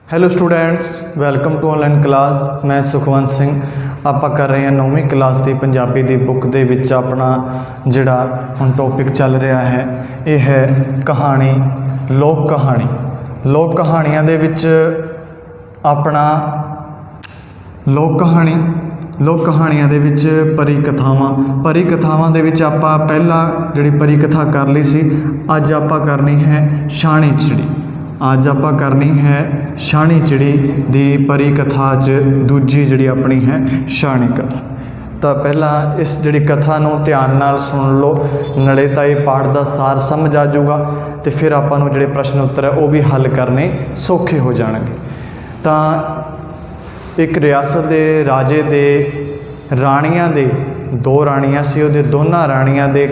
Hello students, welcome to online class. मैं सुखवंत सिंह। आप कर रहे हैं 9वीं क्लास की पंजाबी की बुक के विच अपना जिहड़ा हुण टॉपिक चल रहा है यह है कहानी, लोक कहानी। लोक कहानियां दे विच अपना लोक कहानियां दे विच परी कथावां दे विच आपां पहला जिहड़ी परी कथा कर ली सी, अज आपां करनी है छाणी चिड़ी। अज आपां करनी है छाणी चिड़ी दी परी कथा च दूजी जिहड़ी अपनी है छाणी कथा। तो पहला इस जिहड़ी कथा नूं ध्यान नाल सुन लो, नाले तां इह पाठ दा सार समझ आ जाऊगा तो फिर आपां नूं जिहड़े प्रश्न उत्तर है वह भी हल करने सौखे हो जाणगे। तां एक रियासत दे राजे दे राणियां दे दो राणियां सी, उहदे दोनां राणियां दे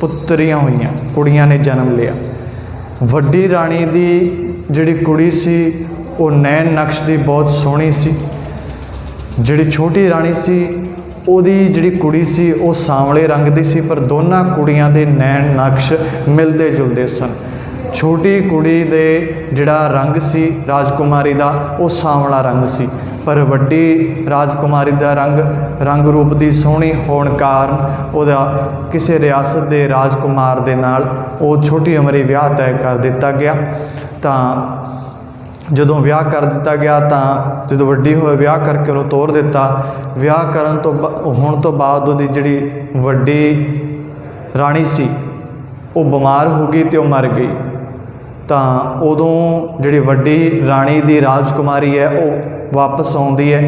पुत्रियां होईयां, कुड़ियां ने जन्म लिया। वड्डी राणी दी जिहड़ी कुड़ी सी वो नैन नक्श दी बहुत सोहनी सी। जिहड़ी छोटी राणी सी उहदी जिहड़ी कुड़ी सी वो सांवले रंग दी सी, पर दोनां कुड़ियां दे नैन नक्श मिलदे जुलदे सन। छोटी कुड़ी दे जिहड़ा रंग सी राजकुमारी दा वो सांवला रंग सी, पर वड्डी राजकुमारी दा रंग रूप दी सोहनी होण कारण उहदा किसी रियासत दे राजकुमार दे नाल वो छोटी उमरी विआह तय कर दिता गया। तां जदों विआह कर दिता गया तां जदों वड्डी होए विआह करके उहनूं तोर दिता। विआह करन तो होण तो बाद उहदी जिहड़ी वड्डी राणी सी वो बीमार हो गई तो मर गई। तां उदों जिहड़ी वड्डी राणी दी राजकुमारी है वो वापस आउंदी है,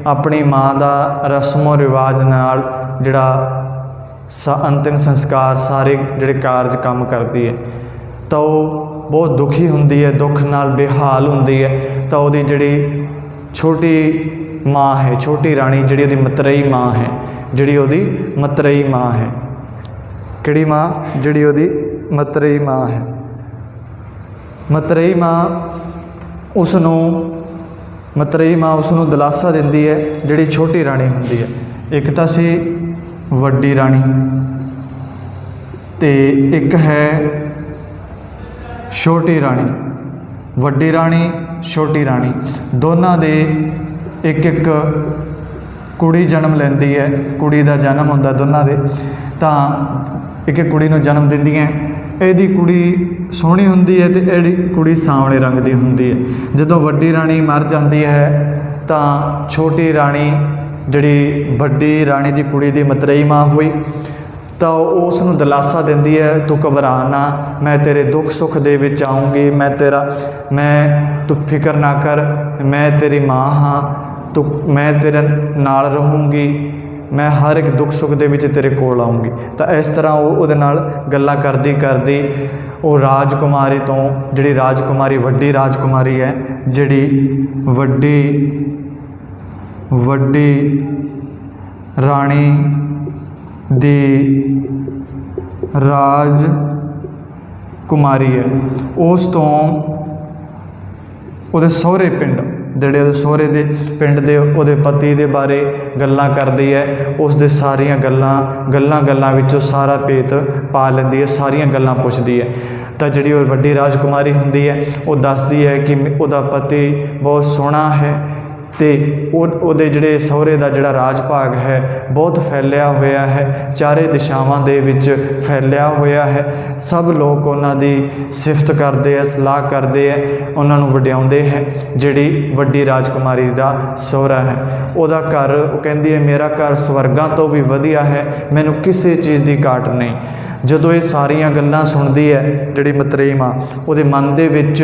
अपनी माँ का रस्मों रिवाज नाल जिहड़ा अंतिम संस्कार सारे जिहड़े कारज काम करती है। तो बहुत दुखी हुंदी है, दुख नाल बेहाल हुंदी है। तो उहदी जिहड़ी छोटी माँ है, छोटी राणी जिहड़ी उहदी मतरेई माँ है, जिहड़ी उहदी मतरेई माँ है, किहड़ी माँ, जिहड़ी उहदी मतरेई माँ है। मतरेई माँ उसनूं दिलासा दिंदी है जिहड़ी छोटी राणी हुंदी है। एक तां सी वड्डी राणी ते एक है छोटी राणी। वड्डी राणी छोटी राणी दोनों दे एक एक कुड़ी जन्म लैंदी है, कुड़ी का जन्म होंदा दोनों दे। तां एक एक कुड़ी नूं जन्म दिंदियां। ਇਹਦੀ कुड़ी सोहनी हुंदी है तो ਇਹਦੀ कुड़ी सांवले रंग की हुंदी है। जदों वड्डी राणी मर जाती है तां छोटी राणी जिहड़ी वड्डी राणी की कुड़ी की मतरेई माँ हुई तो उस नूं दिलासा दिंदी है, तू घबरा ना, मैं तेरे दुख सुख दे विच आऊँगी, मैं तू फिक्र ना कर, मैं तेरी माँ हाँ, मैं तेरे नाल रहूँगी, मैं हर एक दुख सुख दे विच तेरे कोल आऊँगी। तो इस तरह वो उहदे नाल गल्लां करदी करदी वो राजकुमारी तो जिहड़ी राजकुमारी वड्डी राजकुमारी है, जिहड़ी वड्डी राणी दी राजकुमारी है, उस तो उहदे सोहरे पिंड जिहड़े उहदे सोहरे दे पिंड दे उहदे पति दे बारे गल्लां करदी है। उस दे सारियां गल्लां विचों सारा भेत पा लैंदी है, सारियां गल्लां पुछदी है। तो जिहड़ी वो वड्डी राजकुमारी हुंदी है वो दसदी है कि उहदा पति बहुत सोहना है ते उहदे जिहड़े सोहरे दा जिहड़ा राज भाग है बहुत फैलिया होया है, चारे दिशावां दे विच फैलिया होया है। सब लोग उन्हां दी सिफत करते हैं, सलाह करते हैं, उन्हां नूं वडियाउंदे हैं। जिहड़ी वड्डी राजकुमारी दा सोहरा है उहदा घर कहंदी है मेरा घर स्वर्गां तो भी वधिया है, मैनूं किसी चीज़ की घाट नहीं। जदों ये सारियां गल्लां सुणदी है जिहड़ी मतरेई माँ, उहदे मन दे विच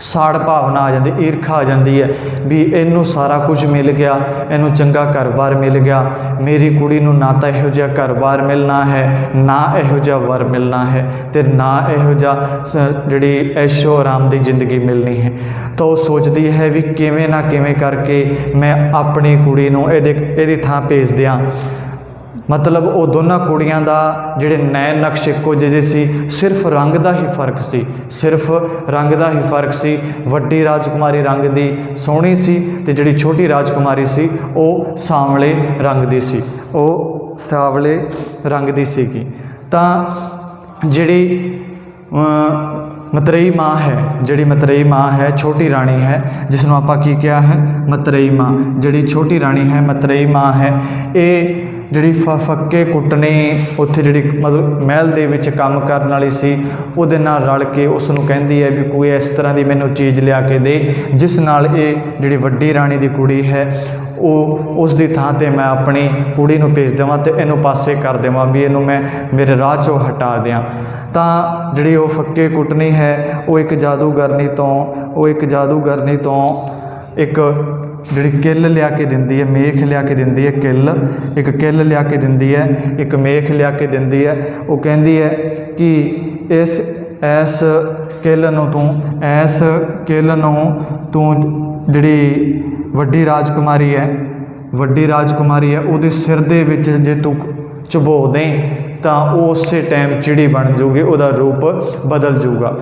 साड़ भावना आ जाती, ईरखा आ जाती है भी इनू सारा कुछ मिल गया, इनू चंगा घर बार मिल गया, मेरी कुड़ी नूं ना तो इहो जिहा घर बार मिलना है, ना इहो जिहा वर मिलना है, तो ना इहो जिहा जिहड़ी ऐशो आराम की जिंदगी मिलनी है। तो वो सोचती है भी किवें ना किवें करके मैं अपनी कुड़ी नूं इहदी थां भेज दियां। मतलब वो दोनों कुड़ियां दा जिहड़े नैन नक्श इक्को जिहे सी, सिर्फ रंग का ही फर्क सी, सिर्फ रंग का ही फर्क सी। वड्डी राजकुमारी रंग की सोहनी सी ते जिहड़ी छोटी राजकुमारी सी वो सांवले रंग की सी, वो सांवले रंग की सीगी। तां जिहड़ी ਮਤਰੇਈ ਮਾਂ ਹੈ, ਜਿਹੜੀ ਮਤਰੇਈ ਮਾਂ ਹੈ, ਛੋਟੀ ਰਾਣੀ ਹੈ, ਜਿਸ ਨੂੰ ਆਪਾਂ ਕੀ ਕਿਹਾ ਹੈ, ਮਤਰੇਈ ਮਾਂ। ਜਿਹੜੀ ਛੋਟੀ ਰਾਣੀ ਹੈ, ਮਤਰੇਈ ਮਾਂ ਹੈ, ਇਹ ਜਿਹੜੀ ਫੱਕੇ ਕੁੱਟਣੀ ਉੱਥੇ ਜਿਹੜੀ ਮਤਲਬ ਮਹਿਲ ਦੇ ਵਿੱਚ ਕੰਮ ਕਰਨ ਵਾਲੀ ਸੀ, ਉਹਦੇ ਨਾਲ ਰਲ ਕੇ ਉਸ ਨੂੰ ਕਹਿੰਦੀ ਹੈ ਵੀ ਕੋਈ ਇਸ ਤਰ੍ਹਾਂ ਦੀ ਮੈਨੂੰ ਚੀਜ਼ ਲਿਆ ਕੇ ਦੇ ਜਿਸ ਨਾਲ ਇਹ ਜਿਹੜੀ ਵੱਡੀ ਰਾਣੀ ਦੀ ਕੁੜੀ ਹੈ ਉਹ ਉਸ ਦੀ ਥਾਂ 'ਤੇ ਮੈਂ ਆਪਣੀ ਕੁੜੀ ਨੂੰ ਭੇਜ ਦੇਵਾਂ ਅਤੇ ਇਹਨੂੰ ਪਾਸੇ ਕਰ ਦੇਵਾਂ, ਵੀ ਇਹਨੂੰ ਮੈਂ ਮੇਰੇ ਰਾਹ 'ਚੋਂ ਹਟਾ ਦਿਆਂ। ਤਾਂ ਜਿਹੜੀ ਉਹ ਫੱਕੇ ਕੁੱਟਣੀ ਹੈ ਉਹ ਇੱਕ ਜਾਦੂਗਰਨੀ ਤੋਂ ਇੱਕ ਜਿਹੜੀ ਕਿੱਲ ਲਿਆ ਕੇ ਦਿੰਦੀ ਹੈ, ਮੇਖ ਲਿਆ ਕੇ ਦਿੰਦੀ ਹੈ, ਇੱਕ ਕਿੱਲ ਲਿਆ ਕੇ ਦਿੰਦੀ ਹੈ, ਇੱਕ ਮੇਖ ਲਿਆ ਕੇ ਦਿੰਦੀ ਹੈ। ਉਹ ਕਹਿੰਦੀ ਹੈ ਕਿ ਇਸ ਕਿੱਲ ਨੂੰ ਤੂੰ ਜਿਹੜੀ ਵੱਡੀ ਰਾਜਕੁਮਾਰੀ ਹੈ ਉਹਦੇ ਸਿਰ ਦੇ ਵਿੱਚ ਜੇ ਤੂੰ ਚੁਬੋ ਦੇਂ ਤਾਂ ਉਹ ਉਸੇ ਟਾਈਮ ਚਿੜੀ ਬਣ ਜਾਊਗੀ, ਉਹਦਾ ਰੂਪ ਬਦਲ ਜਾਊਗਾ।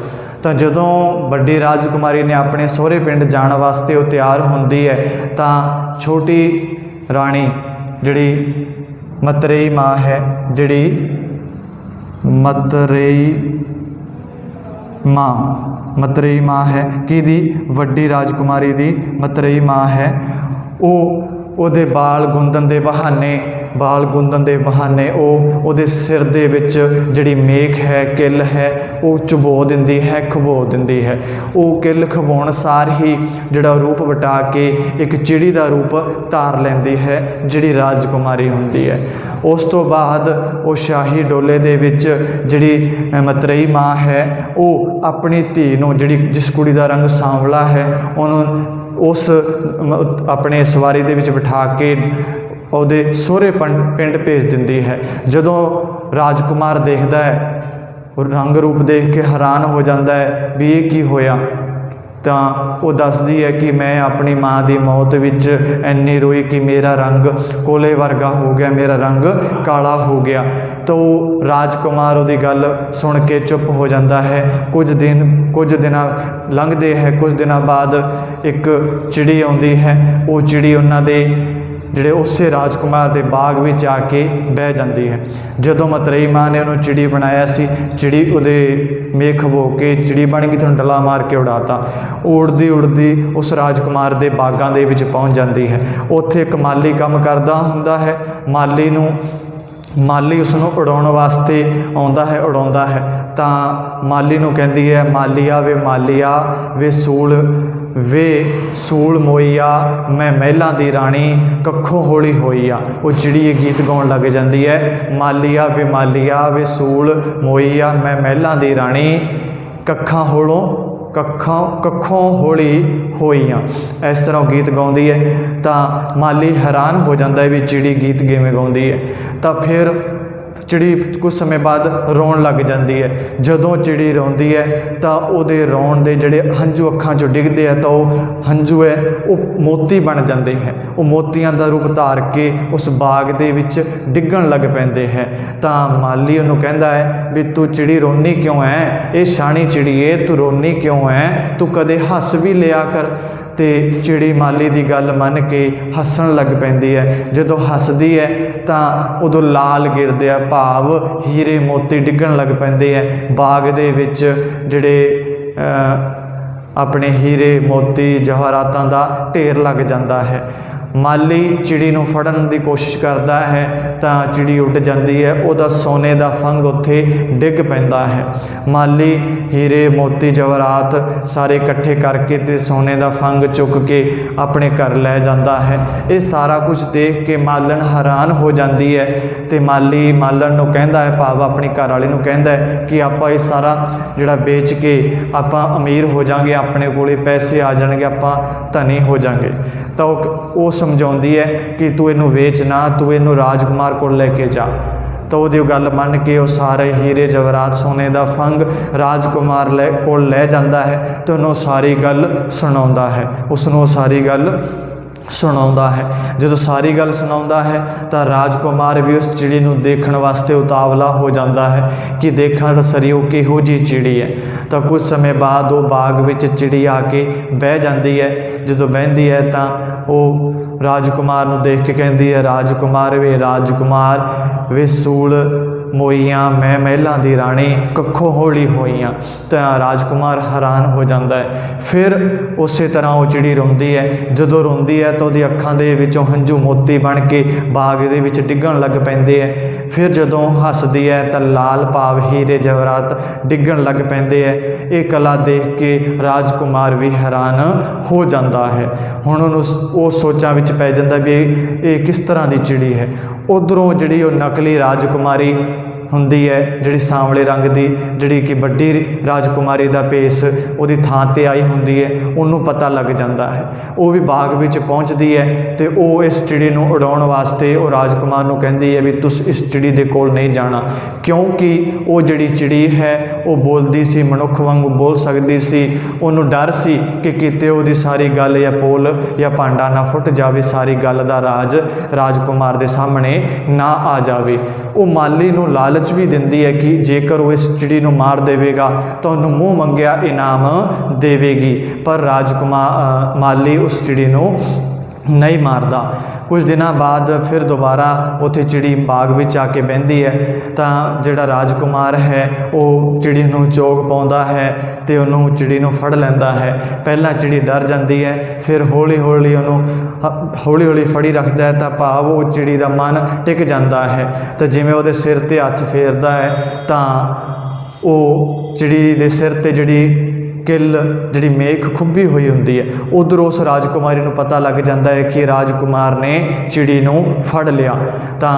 ਤਾਂ ਜਦੋਂ ਵੱਡੀ ਰਾਜਕੁਮਾਰੀ ਨੇ ਆਪਣੇ ਸਹੁਰੇ ਪਿੰਡ ਜਾਣ ਵਾਸਤੇ ਉਹ ਤਿਆਰ ਹੁੰਦੀ ਹੈ ਤਾਂ ਛੋਟੀ ਰਾਣੀ ਜਿਹੜੀ ਮਤਰੇਈ ਮਾਂ ਹੈ, ਮਤਰੇਈ ਮਾਂ ਹੈ, ਕਿਹਦੀ? ਵੱਡੀ ਰਾਜਕੁਮਾਰੀ ਦੀ ਮਤਰੇਈ ਮਾਂ ਹੈ। ਉਹਦੇ ਬਾਲ ਗੁੰਦਣ ਦੇ ਬਹਾਨੇ ਉਹ ਉਹਦੇ ਸਿਰ ਦੇ ਵਿੱਚ ਜਿਹੜੀ ਮੇਖ ਹੈ, ਕਿੱਲ ਹੈ, ਉਹ ਚੁਬੋ ਦਿੰਦੀ ਹੈ, ਖਬੋ ਦਿੰਦੀ ਹੈ। ਉਹ ਕਿੱਲ ਖਵਾਉਣ ਸਾਰ ਹੀ ਜਿਹੜਾ ਰੂਪ ਵਟਾ ਕੇ ਇੱਕ ਚਿੜੀ ਦਾ ਰੂਪ ਧਾਰ ਲੈਂਦੀ ਹੈ, ਜਿਹੜੀ ਰਾਜਕੁਮਾਰੀ ਹੁੰਦੀ ਹੈ। ਉਸ ਤੋਂ ਬਾਅਦ ਉਹ ਸ਼ਾਹੀ ਡੋਲੇ ਦੇ ਵਿੱਚ ਜਿਹੜੀ ਮਤਰੇਈ ਮਾਂ ਹੈ ਉਹ ਆਪਣੀ ਧੀ ਨੂੰ, ਜਿਹੜੀ ਜਿਸ ਕੁੜੀ ਦਾ ਰੰਗ ਸਾਂਵਲਾ ਹੈ, ਉਹਨੂੰ ਉਸ ਆਪਣੇ ਸਵਾਰੀ ਦੇ ਵਿੱਚ ਬਿਠਾ ਕੇ ਉਹਦੇ ਸਹੁਰੇ ਪਿੰਡ ਭੇਜ ਦਿੰਦੀ ਹੈ। ਜਦੋਂ ਰਾਜਕੁਮਾਰ ਦੇਖਦਾ ਹੈ, ਉਹ ਰੰਗ ਰੂਪ ਦੇਖ ਕੇ ਹੈਰਾਨ ਹੋ ਜਾਂਦਾ ਹੈ ਵੀ ਇਹ ਕੀ ਹੋਇਆ। ਤਾਂ ਉਹ ਦੱਸਦੀ ਹੈ ਕਿ ਮੈਂ ਆਪਣੀ ਮਾਂ ਦੀ ਮੌਤ ਵਿੱਚ ਇੰਨੀ ਰੋਈ ਕਿ ਮੇਰਾ ਰੰਗ ਕੋਲੇ ਵਰਗਾ ਹੋ ਗਿਆ, ਮੇਰਾ ਰੰਗ ਕਾਲਾ ਹੋ ਗਿਆ। ਤਾਂ ਉਹ ਰਾਜਕੁਮਾਰ ਉਹਦੀ ਗੱਲ ਸੁਣ ਕੇ ਚੁੱਪ ਹੋ ਜਾਂਦਾ ਹੈ। ਕੁਝ ਦਿਨਾਂ ਲੰਘਦੇ ਹੈ। ਕੁਝ ਦਿਨਾਂ ਬਾਅਦ ਇੱਕ ਚਿੜੀ ਆਉਂਦੀ ਹੈ। ਉਹ ਚਿੜੀ ਉਹਨਾਂ ਦੇ ਜਿਹੜੇ ਉਸੇ ਰਾਜਕੁਮਾਰ ਦੇ ਬਾਗ ਵਿੱਚ ਆ ਕੇ ਬਹਿ ਜਾਂਦੀ ਹੈ। ਜਦੋਂ ਮਤਰੇਈ ਮਾਂ ਨੇ ਉਹਨੂੰ ਚਿੜੀ ਬਣਾਇਆ ਸੀ, ਚਿੜੀ ਉਹਦੇ ਮੇਖ ਬੋ ਕੇ ਚਿੜੀ ਬਣ ਗਈ, ਤੁਹਾਨੂੰ ਡਲਾ ਮਾਰ ਕੇ ਉਡਾਤਾ। ਉੜਦੀ ਉਸ ਰਾਜਕੁਮਾਰ ਦੇ ਬਾਗਾਂ ਦੇ ਵਿੱਚ ਪਹੁੰਚ ਜਾਂਦੀ ਹੈ। ਉੱਥੇ ਇੱਕ ਮਾਲੀ ਕੰਮ ਕਰਦਾ ਹੁੰਦਾ ਹੈ। ਮਾਲੀ ਉਸ ਨੂੰ ਉਡਾਉਣ ਵਾਸਤੇ ਉਡਾਉਂਦਾ ਹੈ। ਤਾਂ ਮਾਲੀ ਨੂੰ ਕਹਿੰਦੀ ਹੈ, ਮਾਲੀਆ ਵੇ ਸੂਲ ਮੋਈਆ, ਮੈਂ ਮਹਿਲਾਂ ਦੀ ਰਾਣੀ ਕੱਖੋਂ ਹੌਲੀ ਹੋਈ ਆ। ਉਹ ਚਿੜੀ ਇਹ ਗੀਤ ਗਾਉਣ ਲੱਗ ਜਾਂਦੀ ਹੈ, ਮਾਲੀਆ ਵੇ ਸੂਲ ਮੋਈਆ, ਮੈਂ ਮਹਿਲਾਂ ਦੀ ਰਾਣੀ ਕੱਖੋਂ ਹੌਲੀ ਹੋਈ ਆ। ਇਸ ਤਰ੍ਹਾਂ ਉਹ ਗੀਤ ਗਾਉਂਦੀ ਹੈ। ਤਾਂ ਮਾਲੀ ਹੈਰਾਨ ਹੋ ਜਾਂਦਾ ਹੈ ਵੀ ਚਿੜੀ ਗੀਤ ਕਿਵੇਂ ਗਾਉਂਦੀ ਹੈ। ਤਾਂ ਫਿਰ ਚਿੜੀ ਕੁਝ ਸਮੇਂ ਬਾਅਦ ਰੋਣ ਲੱਗ ਜਾਂਦੀ ਹੈ। ਜਦੋਂ ਚਿੜੀ ਰੋਂਦੀ ਹੈ ਤਾਂ ਉਹਦੇ ਰੋਣ ਦੇ ਜਿਹੜੇ ਹੰਝੂ ਅੱਖਾਂ 'ਚੋਂ ਡਿੱਗਦੇ ਆ, ਤਾਂ ਉਹ ਹੰਝੂ ਹੈ ਉਹ ਮੋਤੀ ਬਣ ਜਾਂਦੇ ਹੈ। ਉਹ ਮੋਤੀਆਂ ਦਾ ਰੂਪ ਧਾਰ ਕੇ ਉਸ ਬਾਗ ਦੇ ਵਿੱਚ ਡਿੱਗਣ ਲੱਗ ਪੈਂਦੇ ਹੈ। ਤਾਂ ਮਾਲੀ ਉਹਨੂੰ ਕਹਿੰਦਾ ਹੈ ਵੀ ਤੂੰ ਚਿੜੀ ਰੋਣੀ ਕਿਉਂ ਹੈ? ਇਹ ਸਿਆਣੀ ਚਿੜੀ ਏ, ਤੂੰ ਰੋਣੀ ਕਿਉਂ ਹੈ? ਤੂੰ ਕਦੇ ਹੱਸ ਵੀ ਲਿਆ ਕਰ। ਅਤੇ ਚਿੜੀ ਮਾਲੀ ਦੀ ਗੱਲ ਮੰਨ ਕੇ ਹੱਸਣ ਲੱਗ ਪੈਂਦੀ ਹੈ। ਜਦੋਂ ਹੱਸਦੀ ਹੈ ਤਾਂ ਉਦੋਂ ਲਾਲ ਗਿਰਦੇ ਆ, ਭਾਵ ਹੀਰੇ ਮੋਤੀ ਡਿੱਗਣ ਲੱਗ ਪੈਂਦੇ ਹੈ। ਬਾਗ ਦੇ ਵਿੱਚ ਜਿਹੜੇ ਆਪਣੇ ਹੀਰੇ ਮੋਤੀ ਜਵਾਹਰਾਤਾਂ ਦਾ ਢੇਰ ਲੱਗ ਜਾਂਦਾ ਹੈ। ਮਾਲੀ ਚਿੜੀ ਨੂੰ ਫੜਨ ਦੀ ਕੋਸ਼ਿਸ਼ ਕਰਦਾ ਹੈ ਤਾਂ ਚਿੜੀ ਉੱਡ ਜਾਂਦੀ ਹੈ। ਉਹਦਾ ਸੋਨੇ ਦਾ ਫੰਗ ਉੱਥੇ ਡਿੱਗ ਪੈਂਦਾ ਹੈ। ਮਾਲੀ ਹੀਰੇ ਮੋਤੀ ਜਵਾਹਰਾਤ ਸਾਰੇ ਇਕੱਠੇ ਕਰਕੇ ਅਤੇ ਸੋਨੇ ਦਾ ਫੰਗ ਚੁੱਕ ਕੇ ਆਪਣੇ ਘਰ ਲੈ ਜਾਂਦਾ ਹੈ। ਇਹ ਸਾਰਾ ਕੁਝ ਦੇਖ ਕੇ ਮਾਲਣ ਹੈਰਾਨ ਹੋ ਜਾਂਦੀ ਹੈ ਅਤੇ ਮਾਲਣ ਨੂੰ ਕਹਿੰਦਾ ਹੈ, ਭਾਵ ਆਪਣੀ ਘਰ ਵਾਲੇ ਨੂੰ ਕਹਿੰਦਾ ਹੈ ਕਿ ਆਪਾਂ ਇਹ ਸਾਰਾ ਜਿਹੜਾ ਵੇਚ ਕੇ ਆਪਾਂ ਅਮੀਰ ਹੋ ਜਾਵਾਂਗੇ, ਆਪਣੇ ਕੋਲੇ ਪੈਸੇ ਆ ਜਾਣਗੇ, ਆਪਾਂ ਧਨੀ ਹੋ ਜਾਵਾਂਗੇ। ਤਾਂ ਉਹ ਸਮਝਾਉਂਦੀ ਹੈ ਕਿ ਤੂੰ ਇਹਨੂੰ ਵੇਚ ਨਾ, ਤੂੰ ਇਹਨੂੰ ਰਾਜਕੁਮਾਰ ਕੋਲ ਲੈ ਕੇ ਜਾ। ਤਾਂ ਉਹਦੀ ਗੱਲ ਮੰਨ ਕੇ ਉਹ ਸਾਰੇ ਹੀਰੇ ਜਵਾਹਰਾਤ ਸੋਨੇ ਦਾ ਫੰਗ ਰਾਜਕੁਮਾਰ ਕੋਲ ਲੈ ਜਾਂਦਾ ਹੈ ਅਤੇ ਉਹਨੂੰ ਸਾਰੀ ਗੱਲ ਸੁਣਾਉਂਦਾ ਹੈ। ਉਸਨੂੰ ਸਾਰੀ ਗੱਲ ਸੁਣਾਉਂਦਾ ਹੈ। ਜਦੋਂ ਸਾਰੀ ਗੱਲ ਸੁਣਾਉਂਦਾ ਹੈ ਤਾਂ ਰਾਜਕੁਮਾਰ ਵੀ ਉਸ ਚਿੜੀ ਨੂੰ ਦੇਖਣ ਵਾਸਤੇ ਉਤਾਵਲਾ ਹੋ ਜਾਂਦਾ ਹੈ ਕਿ ਦੇਖਾਂ ਤਾਂ ਸਰੀ ਉਹ ਕਿਹੋ ਜਿਹੀ ਚਿੜੀ ਹੈ। ਤਾਂ ਕੁਝ ਸਮੇਂ ਬਾਅਦ ਉਹ ਬਾਗ ਵਿੱਚ ਚਿੜੀ ਆ ਕੇ ਬਹਿ ਜਾਂਦੀ ਹੈ। ਜਦੋਂ ਬਹਿੰਦੀ ਹੈ ਤਾਂ ਉਹ ਰਾਜਕੁਮਾਰ ਨੂੰ ਦੇਖ ਕੇ ਕਹਿੰਦੀ ਹੈ, ਰਾਜਕੁਮਾਰ ਵੇ ਸੂਲ मोईयां मैं महलों की राणी कखों हौली होईयां। तो राजकुमार हैरान हो जाता है। फिर उस तरह वो चिड़ी रोंदी है। जदों रोंदी है तो उसदी अखां दे विचों हंझू मोती बन के बाग दे विच डिग्गण लग पैंदे है। फिर जदों हसदी है तो लाल भाव हीरे जवाहरात डिग्गण लग पैंदे है। ये कला देख के राजकुमार भी हैरान हो जाता है। हुण उहनूं सोचां विच पै जांदा भी ये किस तरह की चिड़ी है। उधरों जिहड़ी वो नकली राजकुमारी हुंदी है, जिहड़ी सांवले रंग की जिहड़ी कि वड्डी राजकुमारी का भेस उहदी थां ते आई हुंदी है, उन्होंने पता लग जाता है। वो भी बाग विच पहुँचती है तो वो इस चिड़ी नूं उड़ाउण वास्ते वो राजकुमार नूं कहंदी है भी तुस इस चिड़ी दे कोल नहीं जाना, क्योंकि वो जिहड़ी चिड़ी है वो बोलदी सी, मनुख वांगू बोल सकदी सी। उहनूं डर सी कि किते उहदी सारी गल या पोल या भांडा ना फुट जावे, सारी गल दा राज राजकुमार दे सामने ना आ जावे। वो माली नूं लालच भी दिंदी है कि जेकर वो इस चिड़ी नूं मार देवेगा तो उन्होंने मूँह मंगिया इनाम देवेगी, पर राजकुमार माली उस चिड़ी नूं नहीं मारदा। कुछ दिनों बाद फिर दोबारा उत्थे चिड़ी बाग में आके बहती है तो जिहड़ा राजकुमार है वो चिड़ी नूं चोग पाउंदा है तो उन्होंने चिड़ी नूं फड़ लैंदा है। पहला चिड़ी डर जाती है, फिर हौली हौली उन्होंने हौली हौली फड़ी रखता है तो भाव वो चिड़ी का मन टिक जाता है। तो जिवें उहदे सिर ते हत्थ फेरदा है तो वो चिड़ी दे सिर ते जिहड़ी किल जिहड़ी मेख खुब्बी हुई हुंदी है, उधर उस राजकुमारी नूं पता लग जाता है कि राजकुमार ने चिड़ी नूं फड़ लिया। तो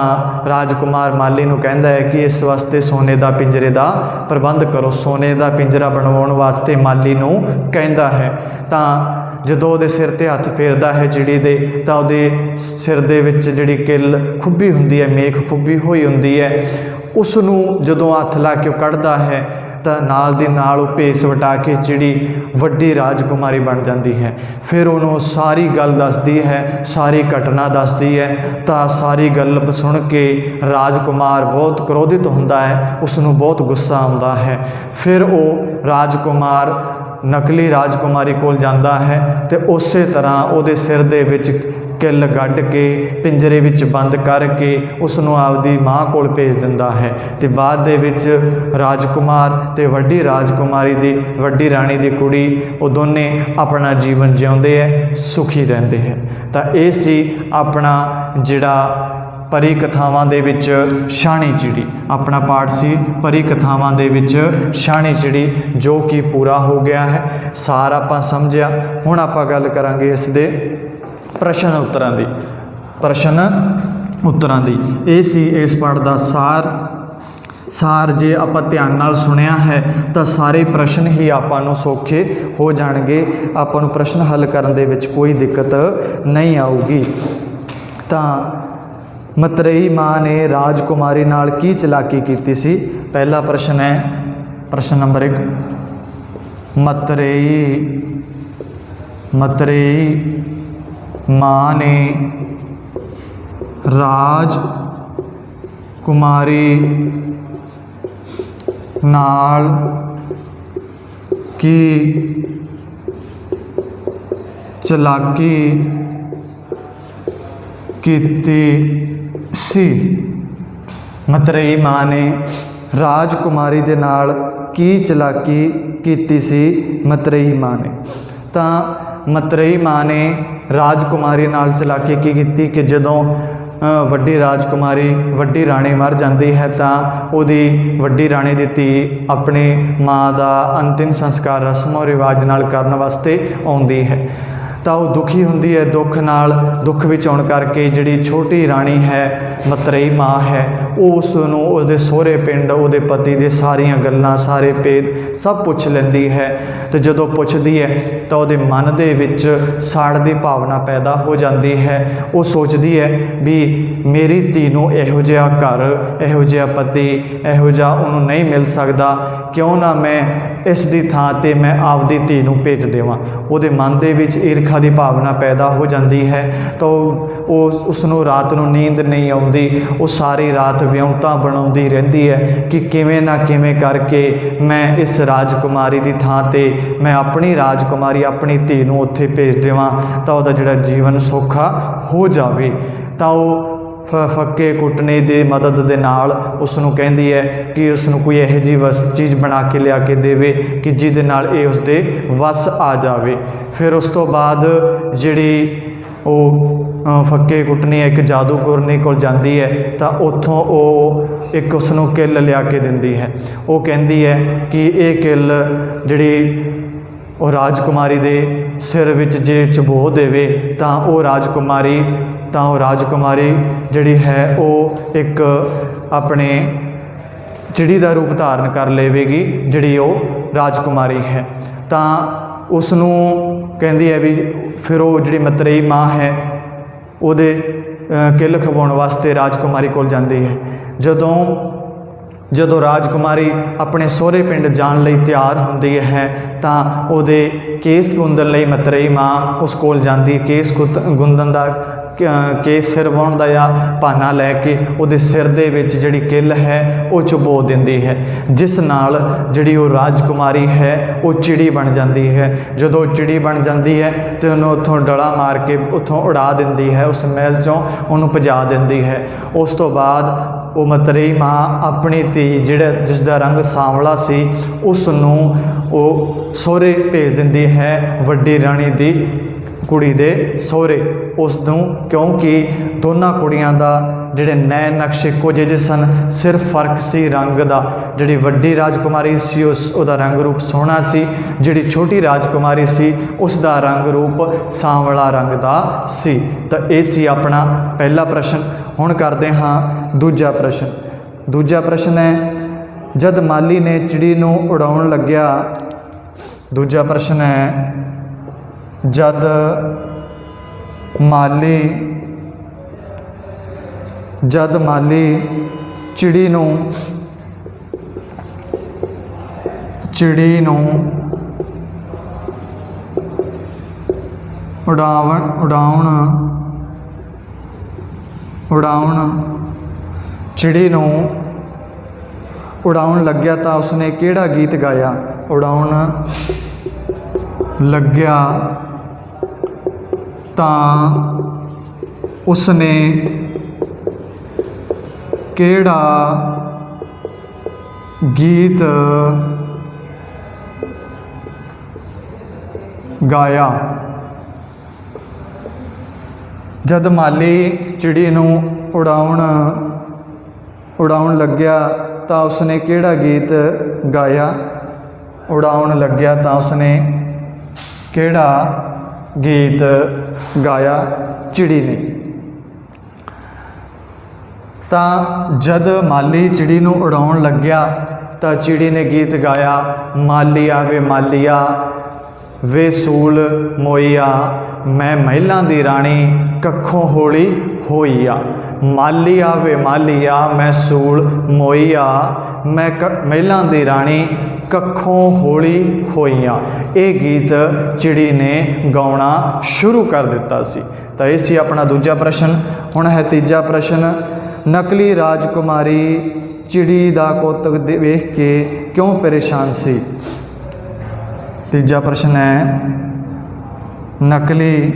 राजकुमार माली नूं कहंदा है कि इस वास्ते सोने का पिंजरे का प्रबंध करो। सोने का पिंजरा बनवाउण वास्ते माली नूं कहंदा है। तो जदों उहदे सिर ते हत्थ फेरदा है चिड़ी दे तो उहदे सिर दे विच जिहड़ी किल खुब्बी हुंदी है, मेख खुब्बी हुई हुंदी है, उसनूं जदों हत्थ ला के कढ़दा है तो नाल दी नाल भेस वटा के चिड़ी वड्डी राजकुमारी बन जाती है। फिर उन्होंने सारी गल दसदी है, सारी घटना दसदी है। तो सारी गल सुन के राजकुमार बहुत क्रोधित होंदा है, उसनूं बहुत गुस्सा आउंदा है। फिर वो राजकुमार नकली राजकुमारी कोल जाता है तो उस तरह उहदे सिर दे विच किल गढ़ के पिंजरे विच बंद करके उसनूं आपदी माँ कोल भेज दिंदा है। तो बाद दे विच राजकुमार ते वड्डी राजकुमारी दी वड्डी राणी दी कुड़ी वो दोने अपना जीवन जिउंदे है, सुखी रहिंदे हैं। तो ये सी अपना जिहड़ा परी कथावां दे विच छाणी चिड़ी, अपना पाठ सी परी कथावां दे विच छाणी चिड़ी, जो कि पूरा हो गया है। सार आपां समझिया। हुण आपां गल करांगे इस दे प्रश्न उत्तरां दी। ये सी इस पाठ का सार जे आपां ध्यान नाल सुनिया है तो सारे प्रश्न ही आपां नूं सौखे हो जाणगे। आपां नूं प्रश्न हल करन दे विच कोई दिक्कत नहीं आऊगी। तो मतरेई माँ ने राजकुमारी नाल की चलाकी कीती सी? पहला प्रश्न है, प्रश्न नंबर 1, मतरेई माँ ने राजकुमारी नाल की चलाकी कीती सी? मतरेई माँ ने राजकुमारी दे नाल की चलाकी कीती सी? मतरेई माँ ने तो मतरेई माँ ने राजकुमारी नाल चलाकी की कीती कि जदों वड्डी राजकुमारी वड्डी राणी मर जाती है तो उहदी वड्डी राणी दी धी अपनी माँ का अंतिम संस्कार रस्मों रिवाज नाल करन वास्ते आउंदी है। तो वह दुखी हुंदी है, दुख विच आउण करके जिहड़ी छोटी राणी है मतरेई माँ है उसनूं उसदे सोहरे पिंड उहदे पति दे सारियां गल्लां सारे भेद सब पुछ लैंदी है। तो जदों पुछदी है तो उहदे मन दे विच साड़ दी भावना पैदा हो जाती है। वो सोचदी है भी मेरी धी नूं इहो जिहा घर, इहो जिहा पति, इहो जिहा उहनूं नहीं मिल सकदा, क्यों ना मैं इस दी थां ते मैं आपदी धी नूं भेज देवां। उहदे मन दे विच ईरखा दी भावना पैदा हो जाती है। तो उसनूं रात नूं नींद नहीं आउंदी, वो सारी रात विउंता बनाउंदी रहिंदी है कि किवें ना किवें करके मैं इस राजकुमारी दी थां ते मैं अपनी राजकुमारी अपनी धी नूं उत्थे भेज देवां तो उहदा जिहड़ा जीवन सौखा हो जावे। तो ਫੱਕੇ ਕੁੱਟਣੀ ਦੀ ਮਦਦ ਦੇ ਨਾਲ ਉਸ ਨੂੰ ਕਹਿੰਦੀ ਹੈ ਕਿ ਉਸ ਨੂੰ ਕੋਈ ਇਹੋ ਜਿਹੀ ਚੀਜ਼ ਬਣਾ ਕੇ ਲਿਆ ਕੇ ਦੇਵੇ ਕਿ ਜਿਹਦੇ ਨਾਲ ਇਹ ਉਸਦੇ ਵੱਸ ਆ ਜਾਵੇ। ਫਿਰ ਉਸ ਤੋਂ ਬਾਅਦ ਜਿਹੜੀ ਉਹ ਫੱਕੇ ਕੁੱਟਣੀ ਇੱਕ ਜਾਦੂਗਰਨੀ ਕੋਲ ਜਾਂਦੀ ਹੈ ਤਾਂ ਉੱਥੋਂ ਉਹ ਇੱਕ ਉਸ ਨੂੰ ਕਿੱਲ ਲਿਆ ਕੇ ਦਿੰਦੀ ਹੈ। ਉਹ ਕਹਿੰਦੀ ਹੈ ਕਿ ਇਹ ਕਿੱਲ ਜਿਹੜੀ ਉਹ ਰਾਜਕੁਮਾਰੀ ਦੇ ਸਿਰ ਵਿੱਚ ਜੇ ਚੁਬੋ ਦੇਵੇ ਤਾਂ ਉਹ ਰਾਜਕੁਮਾਰੀ ਜਿਹੜੀ ਹੈ ਉਹ ਇੱਕ ਆਪਣੇ ਚਿੜੀ ਦਾ ਰੂਪ ਧਾਰਨ ਕਰ ਲਵੇਗੀ, ਜਿਹੜੀ ਉਹ ਰਾਜਕੁਮਾਰੀ ਹੈ। ਤਾਂ ਉਸ ਨੂੰ ਕਹਿੰਦੀ ਹੈ ਵੀ ਫਿਰ ਉਹ ਜਿਹੜੀ ਮਤਰੇਈ ਮਾਂ ਹੈ ਉਹਦੇ ਕਿੱਲ ਖਵਾਉਣ ਵਾਸਤੇ ਰਾਜਕੁਮਾਰੀ ਕੋਲ ਜਾਂਦੀ ਹੈ। ਜਦੋਂ ਰਾਜਕੁਮਾਰੀ ਆਪਣੇ ਸਹੁਰੇ ਪਿੰਡ ਜਾਣ ਲਈ ਤਿਆਰ ਹੁੰਦੀ ਹੈ ਤਾਂ ਉਹਦੇ ਕੇਸ ਗੁੰਦਣ ਲਈ ਮਤਰੇਈ ਮਾਂ ਉਸ ਕੋਲ ਜਾਂਦੀ। ਕੇਸ ਗੁੰਦਣ ਦਾ ਕੇਸ ਸਿਰ ਵਾਹੁਣ ਦਾ ਜਾਂ ਬਹਾਨਾ ਲੈ ਕੇ ਉਹਦੇ ਸਿਰ ਦੇ ਵਿੱਚ ਜਿਹੜੀ ਕਿੱਲ ਹੈ ਉਹ ਚੁਬੋ ਦਿੰਦੀ ਹੈ, ਜਿਸ ਨਾਲ ਜਿਹੜੀ ਉਹ ਰਾਜਕੁਮਾਰੀ ਹੈ ਉਹ ਚਿੜੀ ਬਣ ਜਾਂਦੀ ਹੈ। ਜਦੋਂ ਚਿੜੀ ਬਣ ਜਾਂਦੀ ਹੈ ਤੇ ਉਹਨੂੰ ਉੱਥੋਂ ਡਲਾ ਮਾਰ ਕੇ ਉੱਥੋਂ ਉਡਾ ਦਿੰਦੀ ਹੈ, ਉਸ ਮਹਿਲ 'ਚੋਂ ਉਹਨੂੰ ਭਜਾ ਦਿੰਦੀ ਹੈ। ਉਸ ਤੋਂ ਬਾਅਦ ਉਹ ਮਤਰੇਈ ਮਾਂ ਆਪਣੀ ਧੀ ਜਿਸ ਦਾ ਰੰਗ ਸਾਂਵਲਾ ਸੀ ਉਸ ਨੂੰ ਉਹ ਸਹੁਰੇ ਭੇਜ ਦਿੰਦੀ ਹੈ, ਵੱਡੀ ਰਾਣੀ ਦੀ ਕੁੜੀ ਦੇ ਸਹੁਰੇ ਉਸ ਨੂੰ, ਕਿਉਂਕਿ ਦੋਨਾਂ ਕੁੜੀਆਂ ਦਾ ਜਿਹੜੇ ਨੈਣ ਨਕਸ਼ ਇੱਕੋ ਜਿਹੇ ਸਨ, ਸਿਰਫ ਫਰਕ ਸੀ ਰੰਗ ਦਾ। ਜਿਹੜੀ ਵੱਡੀ ਰਾਜਕੁਮਾਰੀ ਸੀ ਉਹਦਾ ਰੰਗ ਰੂਪ ਸੋਹਣਾ ਸੀ, ਜਿਹੜੀ ਛੋਟੀ ਰਾਜਕੁਮਾਰੀ ਸੀ ਉਸ ਦਾ ਰੰਗ ਰੂਪ ਸਾਂਵਲਾ ਰੰਗ ਦਾ ਸੀ। ਤਾਂ ਇਹ ਸੀ ਆਪਣਾ ਪਹਿਲਾ ਪ੍ਰਸ਼ਨ। ਹੁਣ ਕਰਦੇ ਹਾਂ ਦੂਜਾ ਪ੍ਰਸ਼ਨ। ਦੂਜਾ ਪ੍ਰਸ਼ਨ ਹੈ, ਜਦ ਮਾਲੀ ਨੇ ਚਿੜੀ ਨੂੰ ਉਡਾਉਣ ਲੱਗਿਆ। ਦੂਜਾ ਪ੍ਰਸ਼ਨ ਹੈ, ਜਦ ਮਾਲੀ ਚਿੜੀ ਨੂੰ ਉਡਾਉਣ ਲੱਗਿਆ ਤਾਂ ਉਸਨੇ ਕਿਹੜਾ ਗੀਤ ਗਾਇਆ? ਉਡਾਉਣ ਲੱਗਿਆ ਤਾਂ ਉਸਨੇ ਕਿਹੜਾ ਗੀਤ ਗਾਇਆ? ਜਦ ਮਾਲੀ ਚਿੜੀ ਨੂੰ ਉਡਾਉਣ ਲੱਗਿਆ ਤਾਂ ਉਸਨੇ ਕਿਹੜਾ ਗੀਤ ਗਾਇਆ? ਉਡਾਉਣ ਲੱਗਿਆ ਤਾਂ ਉਸਨੇ ਕਿਹੜਾ ਗੀਤ ਗਾਇਆ ਚਿੜੀ ਨੇ? ਤਾਂ ਜਦ ਮਾਲੀ ਚਿੜੀ ਨੂੰ ਉਡਾਉਣ ਲੱਗਿਆ ਤਾਂ ਚਿੜੀ ਨੇ ਗੀਤ ਗਾਇਆ, ਮਾਲੀਆ ਵੇ ਮਾਲੀਆ ਵੇ ਸੂਲ ਮੋਈਆ, ਮੈਂ ਮਹਿਲਾਂ ਦੀ ਰਾਣੀ ਕੱਖੋਂ ਹੌਲੀ ਹੋਈਆ। ਮਾਲੀਆ ਵੇ ਮਾਲੀਆ ਮੈਂ ਸੂਲ ਮੋਈਆ, ਮੈਂ ਮਹਿਲਾਂ ਦੀ ਰਾਣੀ ਕੱਖੋਂ ਹੌਲੀ ਹੋਈਆਂ। ਇਹ ਗੀਤ ਚਿੜੀ ਨੇ ਗਾਉਣਾ ਸ਼ੁਰੂ ਕਰ ਦਿੱਤਾ ਸੀ। ਤਾਂ ਇਹ ਸੀ ਆਪਣਾ ਦੂਜਾ ਪ੍ਰਸ਼ਨ। ਹੁਣ ਹੈ ਤੀਜਾ ਪ੍ਰਸ਼ਨ, ਨਕਲੀ ਰਾਜਕੁਮਾਰੀ ਚਿੜੀ ਦਾ ਕੌਤਕ ਵੇਖ ਕੇ ਕਿਉਂ ਪਰੇਸ਼ਾਨ ਸੀ? ਤੀਜਾ ਪ੍ਰਸ਼ਨ ਹੈ, ਨਕਲੀ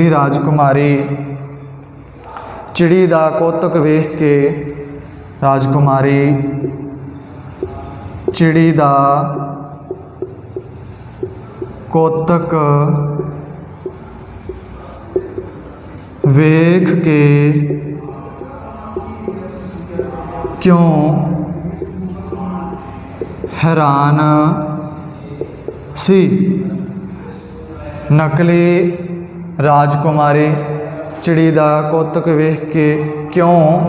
ਰਾਜਕੁਮਾਰੀ ਚਿੜੀ ਦਾ ਕੌਤਕ ਵੇਖ ਕੇ ਚਿੜੀ ਦਾ ਕੌਤਕ ਵੇਖ ਕੇ ਕਿਉਂ ਹੈਰਾਨ ਸੀ? ਨਕਲੀ ਰਾਜਕੁਮਾਰੀ ਚਿੜੀ ਦਾ ਕੌਤਕ ਵੇਖ ਕੇ ਕਿਉਂ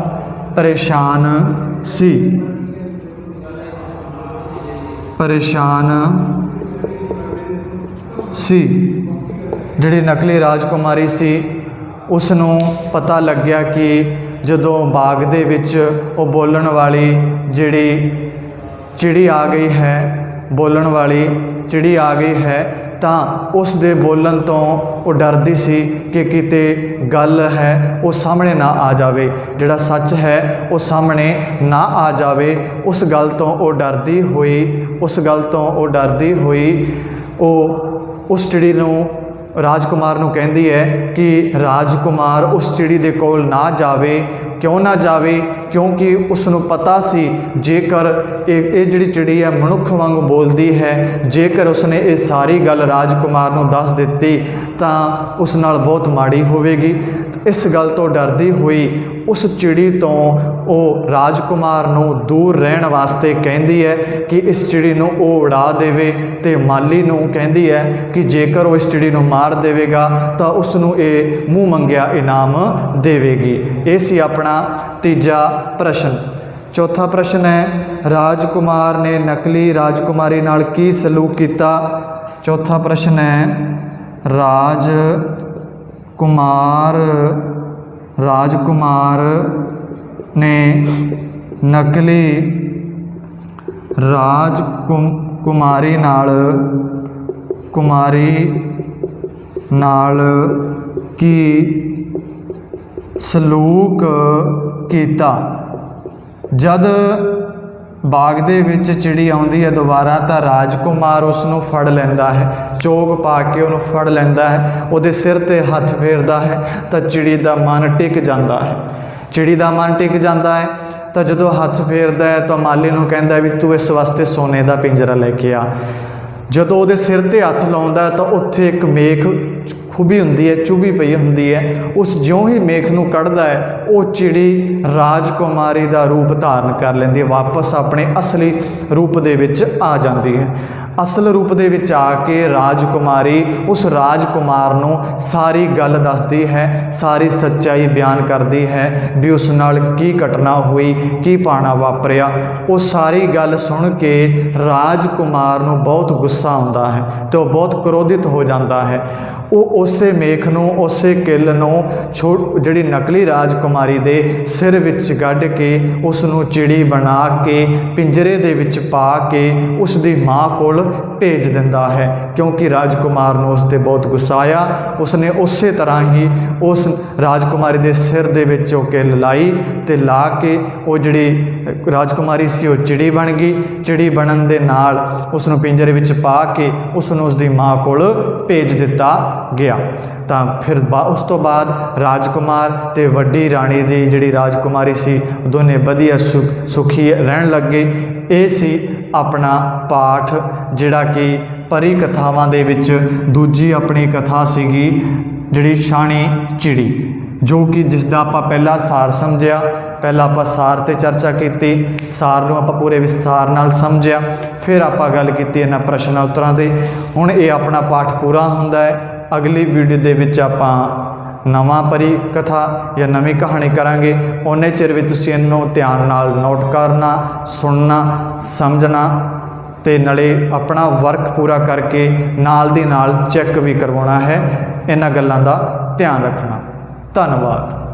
ਪਰੇਸ਼ਾਨ ਸੀ? ਜਿਹੜੀ ਨਕਲੀ ਰਾਜਕੁਮਾਰੀ ਸੀ ਉਸ ਨੂੰ ਪਤਾ ਲੱਗਿਆ ਕਿ ਜਦੋਂ ਬਾਗ ਦੇ ਵਿੱਚ ਉਹ ਬੋਲਣ ਵਾਲੀ ਜਿਹੜੀ ਚਿੜੀ ਆ ਗਈ ਹੈ, ਤਾਂ ਉਸ ਦੇ ਬੋਲਣ ਤੋਂ ਉਹ ਡਰਦੀ ਸੀ ਕਿ ਕਿਤੇ ਗੱਲ ਹੈ ਉਹ ਸਾਹਮਣੇ ਨਾ ਆ ਜਾਵੇ, ਜਿਹੜਾ ਸੱਚ ਹੈ ਉਹ ਸਾਹਮਣੇ ਨਾ ਆ ਜਾਵੇ। ਉਸ ਗੱਲ ਤੋਂ ਉਹ ਡਰਦੀ ਹੋਈ ਉਹ ਉਸ ਚਿੜੀ ਨੂੰ ਰਾਜਕੁਮਾਰ ਨੂੰ ਕਹਿੰਦੀ ਹੈ ਕਿ ਰਾਜਕੁਮਾਰ ਉਸ ਚਿੜੀ ਦੇ ਕੋਲ ਨਾ ਜਾਵੇ। ਕਿਉਂ ਨਾ ਜਾਵੇ? ਕਿਉਂਕਿ ਉਸ ਨੂੰ ਪਤਾ ਸੀ ਜੇਕਰ ਇਹ ਜਿਹੜੀ ਚਿੜੀ ਹੈ ਮਨੁੱਖ ਵਾਂਗ ਬੋਲਦੀ ਹੈ, ਜੇਕਰ ਉਸਨੇ ਇਹ ਸਾਰੀ ਗੱਲ ਰਾਜਕੁਮਾਰ ਨੂੰ ਦੱਸ ਦਿੱਤੀ ਤਾਂ ਉਸ ਨਾਲ ਬਹੁਤ ਮਾੜੀ ਹੋਵੇਗੀ। ਇਸ ਗੱਲ ਤੋਂ ਡਰਦੀ ਹੋਈ ਉਸ ਚਿੜੀ ਤੋਂ ਉਹ ਰਾਜਕੁਮਾਰ ਨੂੰ ਦੂਰ ਰਹਿਣ ਵਾਸਤੇ ਕਹਿੰਦੀ ਹੈ ਕਿ ਇਸ ਚਿੜੀ ਨੂੰ ਉਹ ਉਡਾ ਦੇਵੇ, ਅਤੇ ਮਾਲੀ ਨੂੰ ਕਹਿੰਦੀ ਹੈ ਕਿ ਜੇਕਰ ਉਹ ਇਸ ਚਿੜੀ ਨੂੰ ਮਾਰ ਦੇਵੇਗਾ ਤਾਂ ਉਸ ਨੂੰ ਇਹ ਮੂੰਹ ਮੰਗਿਆ ਇਨਾਮ ਦੇਵੇਗੀ। ਇਹ ਸੀ ਆਪਣਾ ਤੀਜਾ ਪ੍ਰਸ਼ਨ। ਚੌਥਾ ਪ੍ਰਸ਼ਨ ਹੈ, ਰਾਜਕੁਮਾਰ ਨੇ ਨਕਲੀ ਰਾਜਕੁਮਾਰੀ ਨਾਲ ਕੀ ਸਲੂਕ ਕੀਤਾ? ਚੌਥਾ ਪ੍ਰਸ਼ਨ ਹੈ, ਰਾਜਕੁਮਾਰ ਨੇ ਨਕਲੀ ਰਾਜਕੁਮਾਰੀ ਨਾਲ ਕੀ ਸਲੂਕ ਕੀਤਾ? ਜਦ ਬਾਗ ਦੇ ਵਿੱਚ ਚਿੜੀ ਆਉਂਦੀ ਹੈ ਦੁਬਾਰਾ ਤਾਂ ਰਾਜਕੁਮਾਰ ਉਸ ਨੂੰ ਫੜ ਲੈਂਦਾ ਹੈ, ਚੋਗ ਪਾ ਕੇ ਉਹਨੂੰ ਫੜ ਲੈਂਦਾ ਹੈ, ਉਹਦੇ ਸਿਰ 'ਤੇ ਹੱਥ ਫੇਰਦਾ ਹੈ ਤਾਂ ਚਿੜੀ ਦਾ ਮਨ ਟਿਕ ਜਾਂਦਾ ਹੈ। ਤਾਂ ਜਦੋਂ ਹੱਥ ਫੇਰਦਾ ਹੈ ਤਾਂ ਮਾਲੀ ਨੂੰ ਕਹਿੰਦਾ ਵੀ ਤੂੰ ਇਸ ਵਾਸਤੇ ਸੋਨੇ ਦਾ ਪਿੰਜਰਾ ਲੈ ਕੇ ਆ। ਜਦੋਂ ਉਹਦੇ ਸਿਰ 'ਤੇ ਹੱਥ ਲਾਉਂਦਾ ਤਾਂ ਉੱਥੇ ਇੱਕ ਮੇਖ ਖੁੱਭੀ ਹੁੰਦੀ ਹੈ, ਚੁਭੀ ਪਈ ਹੁੰਦੀ ਹੈ। ਉਸ ਜਿਉਂ ਹੀ ਮੇਖ ਨੂੰ ਕੱਢਦਾ ਹੈ ਉਹ ਚਿੜੀ ਰਾਜਕੁਮਾਰੀ ਦਾ ਰੂਪ ਧਾਰਨ ਕਰ ਲੈਂਦੀ ਹੈ, ਵਾਪਸ ਆਪਣੇ ਅਸਲੀ ਰੂਪ ਦੇ ਵਿੱਚ ਆ ਜਾਂਦੀ ਹੈ। ਅਸਲ ਰੂਪ ਦੇ ਵਿੱਚ ਆ ਕੇ ਰਾਜਕੁਮਾਰੀ ਉਸ ਰਾਜਕੁਮਾਰ ਨੂੰ ਸਾਰੀ ਗੱਲ ਦੱਸਦੀ ਹੈ, ਸਾਰੀ ਸੱਚਾਈ ਬਿਆਨ ਕਰਦੀ ਹੈ ਵੀ ਉਸ ਨਾਲ ਕੀ ਘਟਨਾ ਹੋਈ, ਕੀ ਪਾਣਾ ਵਾਪਰਿਆ। ਉਹ ਸਾਰੀ ਗੱਲ ਸੁਣ ਕੇ ਰਾਜਕੁਮਾਰ ਨੂੰ ਬਹੁਤ ਗੁੱਸਾ ਆਉਂਦਾ ਹੈ ਅਤੇ ਉਹ ਬਹੁਤ ਕ੍ਰੋਧਿਤ ਹੋ ਜਾਂਦਾ ਹੈ। ਉਹ ਉਸੇ ਮੇਖ ਨੂੰ, ਉਸੇ ਕਿੱਲ ਨੂੰ ਜਿਹੜੀ ਨਕਲੀ ਰਾਜਕੁਮਾਰੀ ਦੇ ਸਿਰ ਵਿੱਚ ਗੱਡ ਕੇ ਉਸ ਨੂੰ ਚਿੜੀ ਬਣਾ ਕੇ ਪਿੰਜਰੇ ਦੇ ਵਿੱਚ ਪਾ ਕੇ ਉਸ ਦੀ ਮਾਂ ਕੋਲ ਭੇਜ ਦਿੰਦਾ ਹੈ, ਕਿਉਂਕਿ ਰਾਜਕੁਮਾਰ ਨੂੰ ਉਸ 'ਤੇ ਬਹੁਤ ਗੁੱਸਾ ਆਇਆ। ਉਸਨੇ ਉਸੇ ਤਰ੍ਹਾਂ ਹੀ ਉਸ ਰਾਜਕੁਮਾਰੀ ਦੇ ਸਿਰ ਦੇ ਵਿੱਚ ਉਹ ਕਿੱਲ ਲਾਈ ਅਤੇ ਲਾ ਕੇ ਉਹ ਜਿਹੜੀ ਰਾਜਕੁਮਾਰੀ ਸੀ ਉਹ ਚਿੜੀ ਬਣ ਗਈ। ਚਿੜੀ ਬਣਨ ਦੇ ਨਾਲ ਉਸ ਨੂੰ ਪਿੰਜਰੇ ਵਿੱਚ ਪਾ ਕੇ ਉਸ ਨੂੰ ਉਸ ਦੀ ਮਾਂ ਕੋਲ ਭੇਜ ਦਿੱਤਾ ਗਿਆ। ਤਾਂ ਫਿਰ ਉਸ ਤੋਂ ਬਾਅਦ ਰਾਜਕੁਮਾਰ ਅਤੇ ਵੱਡੀ ਰਾਣੀ ਦੀ ਜਿਹੜੀ ਰਾਜਕੁਮਾਰੀ ਸੀ ਦੋਨੇ ਵਧੀਆ ਸੁਖੀ ਰਹਿਣ ਲੱਗੇ। ਇਹ ਸੀ ਆਪਣਾ ਪਾਠ ਜਿਹੜਾ ਕਿ ਪਰੀ ਕਥਾਵਾਂ ਦੇ ਵਿੱਚ ਦੂਜੀ ਆਪਣੀ ਕਥਾ ਸੀਗੀ ਜਿਹੜੀ ਸ਼ਾਣੀ ਚਿੜੀ, ਜੋ ਕਿ ਜਿਸ ਦਾ ਆਪਾਂ ਪਹਿਲਾ ਸਾਰ ਸਮਝਿਆ। ਪਹਿਲਾਂ ਆਪਾਂ ਸਾਰ 'ਤੇ ਚਰਚਾ ਕੀਤੀ, ਸਾਰ ਨੂੰ ਆਪਾਂ ਪੂਰੇ ਵਿਸਥਾਰ ਨਾਲ ਸਮਝਿਆ, ਫਿਰ ਆਪਾਂ ਗੱਲ ਕੀਤੀ ਇਹਨਾਂ ਪ੍ਰਸ਼ਨਾਂ ਉੱਤਰਾਂ 'ਤੇ। ਹੁਣ ਇਹ ਆਪਣਾ ਪਾਠ ਪੂਰਾ ਹੁੰਦਾ ਹੈ। ਅਗਲੀ ਵੀਡੀਓ ਦੇ ਵਿੱਚ ਆਪਾਂ ਨਵਾਂ ਪਰੀ ਕਥਾ ਜਾਂ ਨਵੀਂ ਕਹਾਣੀ ਕਰਾਂਗੇ। ਓਨੇ ਚਿਰ ਵਿੱਚ ਤੁਸੀਂ ਇਹਨੂੰ ਧਿਆਨ ਨਾਲ ਨੋਟ ਕਰਨਾ, ਸੁਣਨਾ, ਸਮਝਣਾ ਅਤੇ ਨਾਲੇ ਆਪਣਾ ਵਰਕ ਪੂਰਾ ਕਰਕੇ ਨਾਲ ਦੀ ਨਾਲ ਚੈੱਕ ਵੀ ਕਰਵਾਉਣਾ ਹੈ। ਇਹਨਾਂ ਗੱਲਾਂ ਦਾ ਧਿਆਨ ਰੱਖਣਾ। ਧੰਨਵਾਦ।